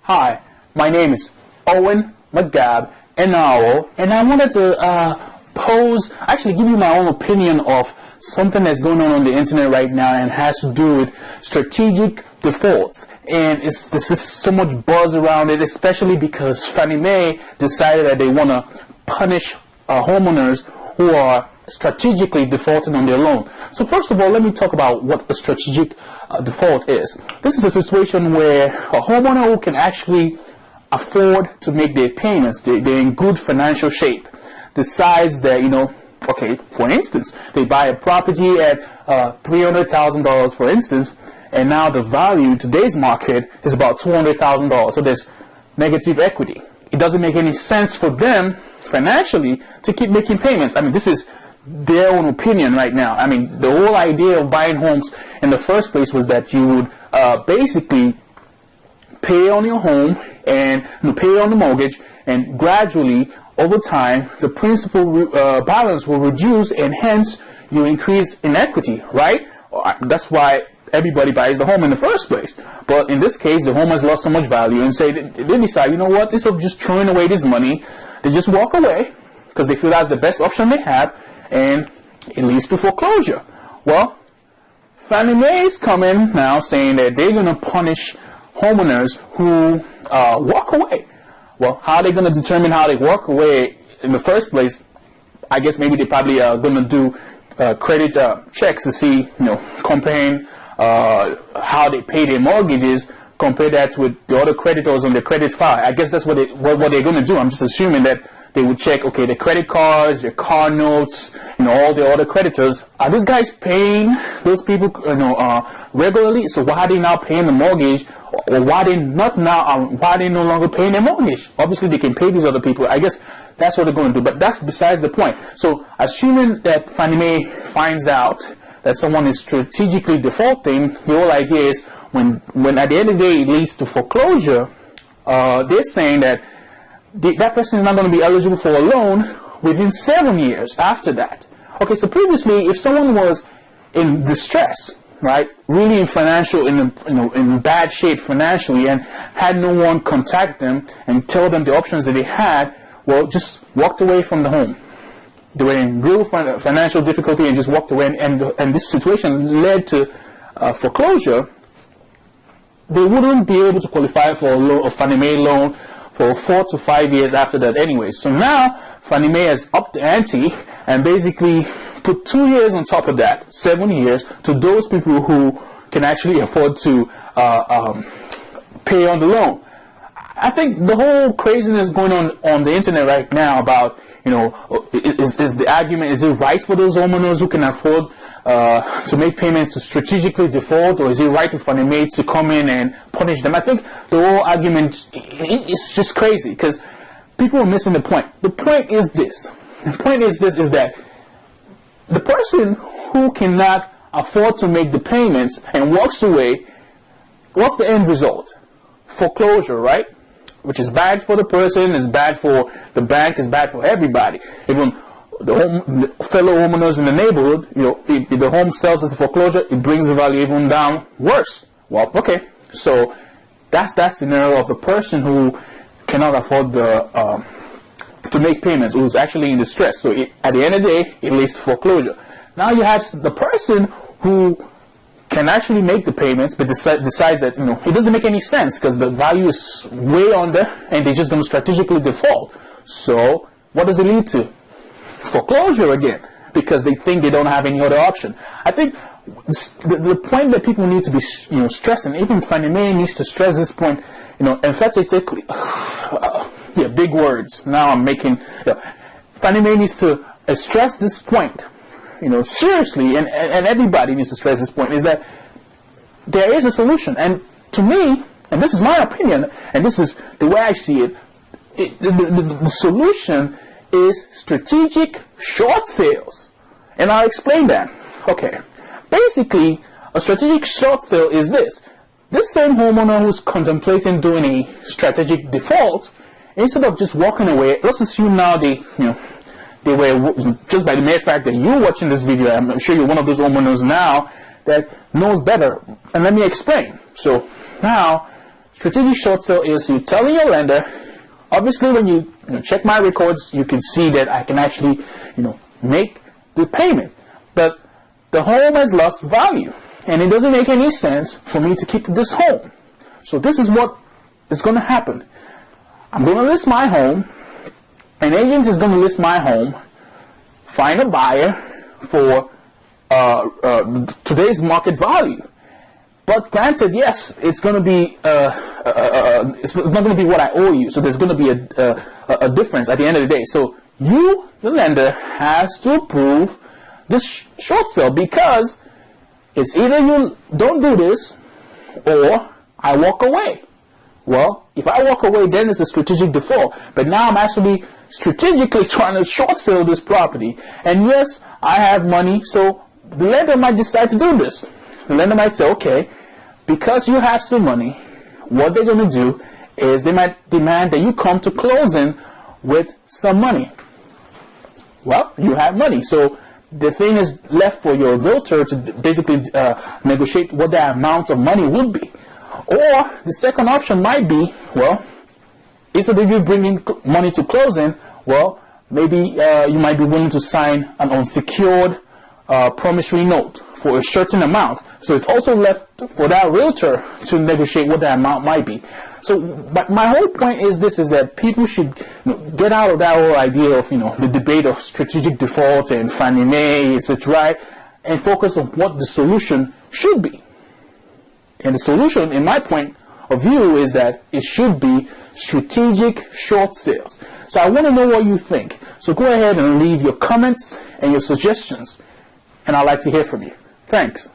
Hi, my name is Owen McGab and I wanted to give you my own opinion of something that's going on the internet right now and has to do with strategic defaults. And this is so much buzz around it, especially because Fannie Mae decided that they want to punish homeowners who are strategically defaulting on their loan. So first of all, let me talk about what a strategic default is. This is a situation where a homeowner who can actually afford to make their payments, they're in good financial shape, decides that, okay, for instance, they buy a property at $300,000, for instance, and now the value in today's market is about $200,000. So there's negative equity. It doesn't make any sense for them financially to keep making payments. I mean, this is their own opinion right now. I mean, the whole idea of buying homes in the first place was that you would basically pay on your home and pay on the mortgage, and gradually over time the principal balance will reduce, and hence you increase in equity, right? That's why everybody buys the home in the first place. But in this case, the home has lost so much value, and say they decide, you know what, instead of just throwing away this money, they just walk away because they feel that's the best option they have, and it leads to foreclosure. Well, Fannie Mae is coming now saying that they're going to punish homeowners who walk away. Well, how are they going to determine how they walk away in the first place? I guess maybe they probably are going to do credit checks to see, comparing how they pay their mortgages, compare that with the other creditors on the credit file. I guess that's what they're going to do. I'm just assuming that they would check, okay, the credit cards, their car notes, all the other creditors. Are these guys paying those people, regularly? So why are they now paying the mortgage, or why they not now? Why are they no longer paying their mortgage? Obviously, they can pay these other people. I guess that's what they're going to do. But that's besides the point. So assuming that Fannie Mae finds out that someone is strategically defaulting, the whole idea is when at the end of the day it leads to foreclosure, they're saying that that person is not going to be eligible for a loan within 7 years after that. Okay, so previously, if someone was in distress, right, really in bad shape financially, and had no one contact them and tell them the options that they had, well, just walked away from the home. They were in real financial difficulty and just walked away, and this situation led to foreclosure. They wouldn't be able to qualify for a Fannie Mae loan for 4 to 5 years after that anyway. So now Fannie Mae has upped the ante and basically put 2 years on top of that, 7 years, to those people who can actually afford to pay on the loan. I think the whole craziness going on the internet right now about, is the argument, is it right for those homeowners who can afford to make payments to strategically default, or is it right for Fannie Mae to come in and punish them? I think the whole argument is just crazy because people are missing the point. The point is this. The point is that the person who cannot afford to make the payments and walks away, what's the end result? Foreclosure, right? Which is bad for the person, is bad for the bank, is bad for everybody. Even the fellow homeowners in the neighborhood, if the home sells as a foreclosure, it brings the value even down worse. Well, okay, so that's that scenario of the person who cannot afford to make payments, who's actually in distress. So at the end of the day, it leads to foreclosure. Now you have the person who can actually make the payments, but decides that it doesn't make any sense because the value is way under, and they're just going to strategically default. So what does it lead to? Foreclosure again, because they think they don't have any other option. I think the point that people need to be stressing, even Fannie Mae needs to stress this point, emphatically. Yeah, big words. Now I'm making. Fannie Mae needs to stress this point. Seriously, and everybody needs to stress this point, is that there is a solution. And to me, and this is my opinion, and this is the way I see it, the solution is strategic short sales. And I'll explain that. Okay. Basically, a strategic short sale is this. This same homeowner who's contemplating doing a strategic default, instead of just walking away, let's assume now they were, just by the mere fact that you're watching this video, I'm sure you're one of those homeowners now that knows better. And let me explain. So now Strategic short sale is you telling your lender, obviously when you check my records, you can see that I can actually make the payment. But the home has lost value, and it doesn't make any sense for me to keep this home. So this is what is going to happen. I'm going to list my home. An agent is going to list my home, find a buyer for today's market value. But granted, yes, it's going to be it's not going to be what I owe you. So there's going to be a difference at the end of the day. So you, the lender, has to approve this short sale, because it's either you don't do this or I walk away. Well, if I walk away, then it's a strategic default. But now I'm actually strategically trying to short sell this property. And yes, I have money, so the lender might decide to do this. The lender might say, okay, because you have some money, what they're going to do is they might demand that you come to closing with some money. Well, you have money, so the thing is left for your realtor to basically negotiate what the amount of money would be. Or the second option might be, well, instead of you bringing money to closing, well, maybe you might be willing to sign an unsecured promissory note for a certain amount. So it's also left for that realtor to negotiate what that amount might be. So, but my whole point is this: is that people should get out of that whole idea of the debate of strategic default and Fannie Mae, etc., right, and focus on what the solution should be. And the solution, in my point of view, is that it should be strategic short sales. So I want to know what you think. So go ahead and leave your comments and your suggestions, and I'd like to hear from you. Thanks.